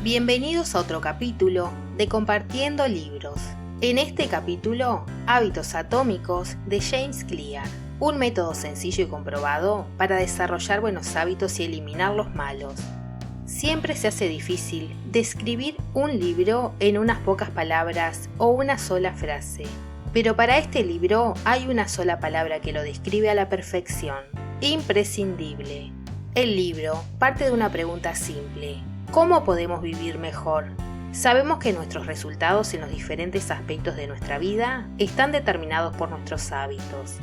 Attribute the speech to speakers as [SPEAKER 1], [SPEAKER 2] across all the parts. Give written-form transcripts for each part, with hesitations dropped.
[SPEAKER 1] Bienvenidos a otro capítulo de Compartiendo Libros. En este capítulo, Hábitos Atómicos de James Clear, un método sencillo y comprobado para desarrollar buenos hábitos y eliminar los malos. Siempre se hace difícil describir un libro en unas pocas palabras o una sola frase, pero para este libro hay una sola palabra que lo describe a la perfección: imprescindible. El libro parte de una pregunta simple: ¿cómo podemos vivir mejor? Sabemos que nuestros resultados en los diferentes aspectos de nuestra vida están determinados por nuestros hábitos.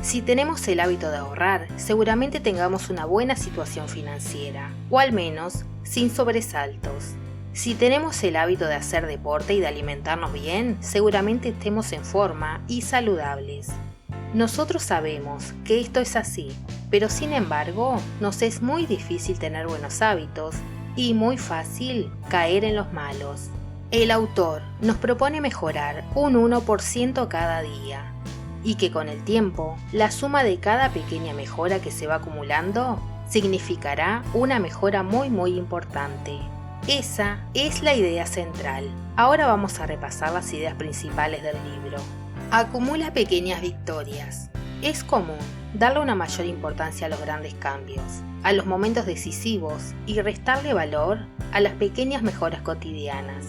[SPEAKER 1] Si tenemos el hábito de ahorrar, seguramente tengamos una buena situación financiera, o al menos sin sobresaltos. Si tenemos el hábito de hacer deporte y de alimentarnos bien, seguramente estemos en forma y saludables. Nosotros sabemos que esto es así, pero sin embargo, nos es muy difícil tener buenos hábitos y muy fácil caer en los malos. El autor nos propone mejorar un 1% cada día, y que con el tiempo, la suma de cada pequeña mejora que se va acumulando significará una mejora muy importante. Esa es la idea central. Ahora vamos a repasar las ideas principales del libro. Acumula pequeñas victorias. Es común darle una mayor importancia a los grandes cambios, a los momentos decisivos, y restarle valor a las pequeñas mejoras cotidianas.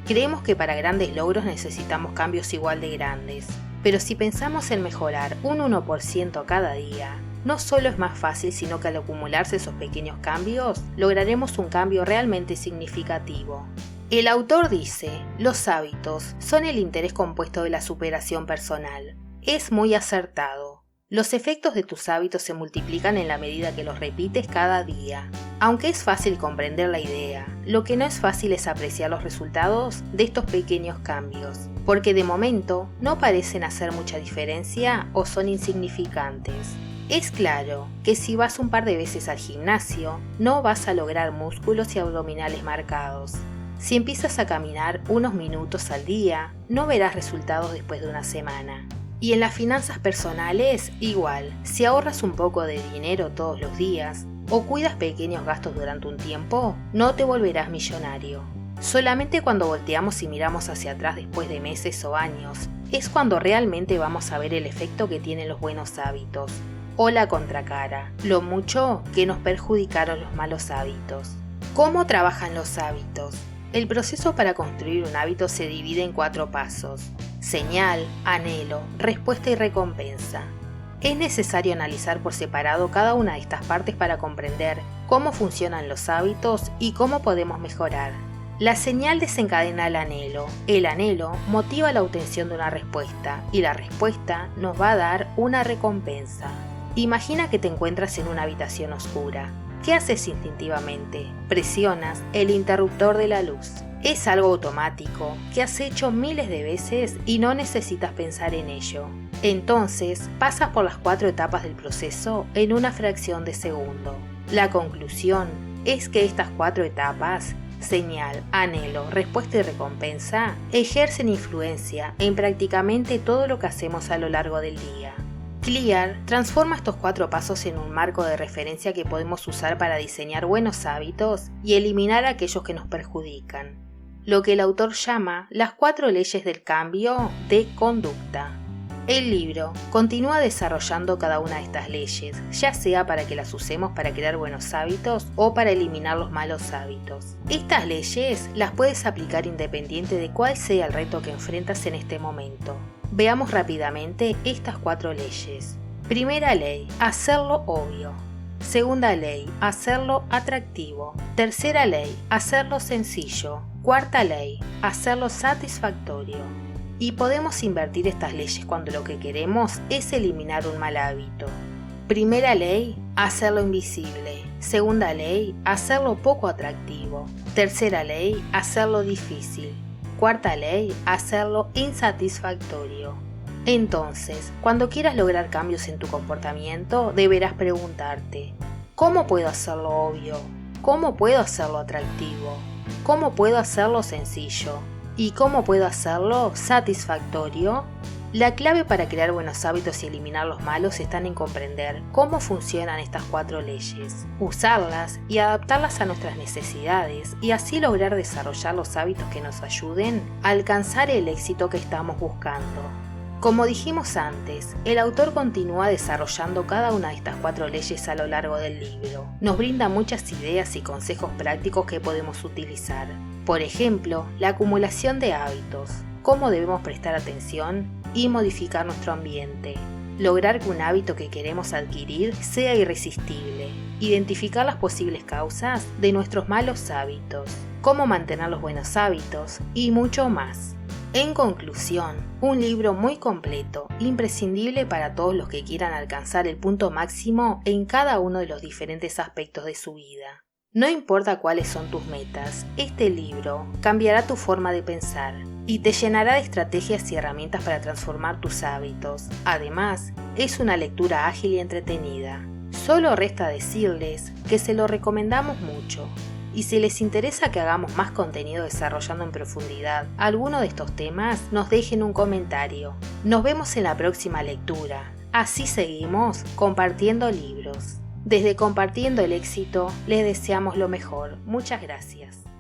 [SPEAKER 1] Creemos que para grandes logros necesitamos cambios igual de grandes, pero si pensamos en mejorar un 1% cada día, no solo es más fácil, sino que al acumularse esos pequeños cambios, lograremos un cambio realmente significativo. El autor dice: los hábitos son el interés compuesto de la superación personal. Es muy acertado. Los efectos de tus hábitos se multiplican en la medida que los repites cada día. Aunque es fácil comprender la idea, lo que no es fácil es apreciar los resultados de estos pequeños cambios, porque de momento no parecen hacer mucha diferencia o son insignificantes. Es claro que si vas un par de veces al gimnasio, no vas a lograr músculos y abdominales marcados. Si empiezas a caminar unos minutos al día, no verás resultados después de una semana. Y en las finanzas personales, igual, si ahorras un poco de dinero todos los días o cuidas pequeños gastos durante un tiempo, no te volverás millonario. Solamente cuando volteamos y miramos hacia atrás después de meses o años, es cuando realmente vamos a ver el efecto que tienen los buenos hábitos, o la contracara, lo mucho que nos perjudicaron los malos hábitos. ¿Cómo trabajan los hábitos? El proceso para construir un hábito se divide en 4 pasos: señal, anhelo, respuesta y recompensa. Es necesario analizar por separado cada una de estas partes para comprender cómo funcionan los hábitos y cómo podemos mejorar. La señal desencadena el anhelo motiva la obtención de una respuesta y la respuesta nos va a dar una recompensa. Imagina que te encuentras en una habitación oscura. ¿Qué haces instintivamente? Presionas el interruptor de la luz. Es algo automático que has hecho miles de veces y no necesitas pensar en ello. Entonces, pasas por las 4 etapas del proceso en una fracción de segundo. La conclusión es que estas 4 etapas, señal, anhelo, respuesta y recompensa, ejercen influencia en prácticamente todo lo que hacemos a lo largo del día. Clear transforma estos 4 pasos en un marco de referencia que podemos usar para diseñar buenos hábitos y eliminar aquellos que nos perjudican. Lo que el autor llama las 4 leyes del cambio de conducta. El libro continúa desarrollando cada una de estas leyes, ya sea para que las usemos para crear buenos hábitos o para eliminar los malos hábitos. Estas leyes las puedes aplicar independiente de cuál sea el reto que enfrentas en este momento. Veamos rápidamente estas 4 leyes. Primera ley: hacerlo obvio. Segunda ley: hacerlo atractivo. Tercera ley: hacerlo sencillo. Cuarta ley: hacerlo satisfactorio. Y podemos invertir estas leyes cuando lo que queremos es eliminar un mal hábito. Primera ley: hacerlo invisible. Segunda ley: hacerlo poco atractivo. Tercera ley: hacerlo difícil. Cuarta ley: hacerlo insatisfactorio. Entonces, cuando quieras lograr cambios en tu comportamiento, deberás preguntarte: ¿cómo puedo hacerlo obvio? ¿Cómo puedo hacerlo atractivo? ¿Cómo puedo hacerlo sencillo? ¿Y cómo puedo hacerlo satisfactorio? La clave para crear buenos hábitos y eliminar los malos están en comprender cómo funcionan estas 4 leyes, usarlas y adaptarlas a nuestras necesidades y así lograr desarrollar los hábitos que nos ayuden a alcanzar el éxito que estamos buscando. Como dijimos antes, el autor continúa desarrollando cada una de estas 4 leyes a lo largo del libro. Nos brinda muchas ideas y consejos prácticos que podemos utilizar. Por ejemplo, la acumulación de hábitos, cómo debemos prestar atención y modificar nuestro ambiente. Lograr que un hábito que queremos adquirir sea irresistible. Identificar las posibles causas de nuestros malos hábitos. Cómo mantener los buenos hábitos y mucho más. En conclusión, un libro muy completo, imprescindible para todos los que quieran alcanzar el punto máximo en cada uno de los diferentes aspectos de su vida. No importa cuáles son tus metas, este libro cambiará tu forma de pensar y te llenará de estrategias y herramientas para transformar tus hábitos. Además, es una lectura ágil y entretenida. Solo resta decirles que se lo recomendamos mucho. Y si les interesa que hagamos más contenido desarrollando en profundidad alguno de estos temas, nos dejen un comentario. Nos vemos en la próxima lectura. Así seguimos compartiendo libros. Desde Compartiendo el Éxito, les deseamos lo mejor. Muchas gracias.